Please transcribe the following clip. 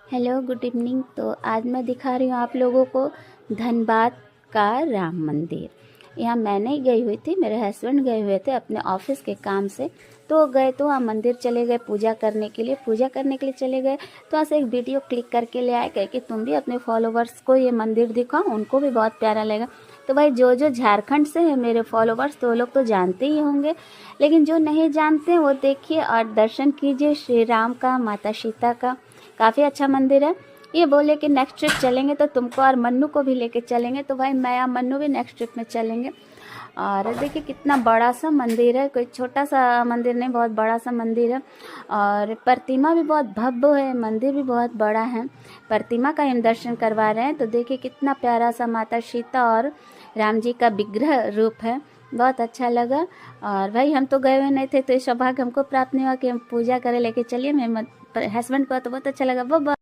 Hello good evening. तो आज मैं दिखा रही हूँ आप लोगों को धनबाद का राम मंदिर। यहाँ मैं नहीं गई हुई थी, मेरे हस्बैंड गए हुए थे अपने ऑफिस के काम से। तो गए तो वहाँ मंदिर चले गए पूजा करने के लिए चले गए। तो वहाँ से एक वीडियो क्लिक करके ले आए, कहे कि तुम भी अपने फॉलोवर्स को ये मंदिर दिखाओ, उनको भी बहुत प्यारा लगेगा। तो भाई जो जो झारखंड से है मेरे फॉलोवर्स तो वो लोग तो जानते ही होंगे, लेकिन जो नहीं जानते हैं वो देखिए और दर्शन कीजिए श्री राम का, माता सीता का। काफ़ी अच्छा मंदिर है। ये बोले कि नेक्स्ट ट्रिप चलेंगे तो तुमको और मन्नू को भी लेके चलेंगे। तो भाई मैं और मन्नू भी नेक्स्ट ट्रिप में चलेंगे। और देखिए कितना बड़ा सा मंदिर है, कोई छोटा सा मंदिर नहीं, बहुत बड़ा सा मंदिर है। और प्रतिमा भी बहुत भव्य है, मंदिर भी बहुत बड़ा है। प्रतिमा का हम दर्शन करवा रहे हैं। तो देखिए कितना प्यारा सा माता सीता और राम जी का विग्रह रूप है, बहुत अच्छा लगा। और भाई हम तो गए हुए नहीं थे तो इस सौभाग्य हमको प्राप्त नहीं हुआ कि हम पूजा करें, लेके चलिए। मेरे हस्बैंड को तो बहुत अच्छा लगा। वो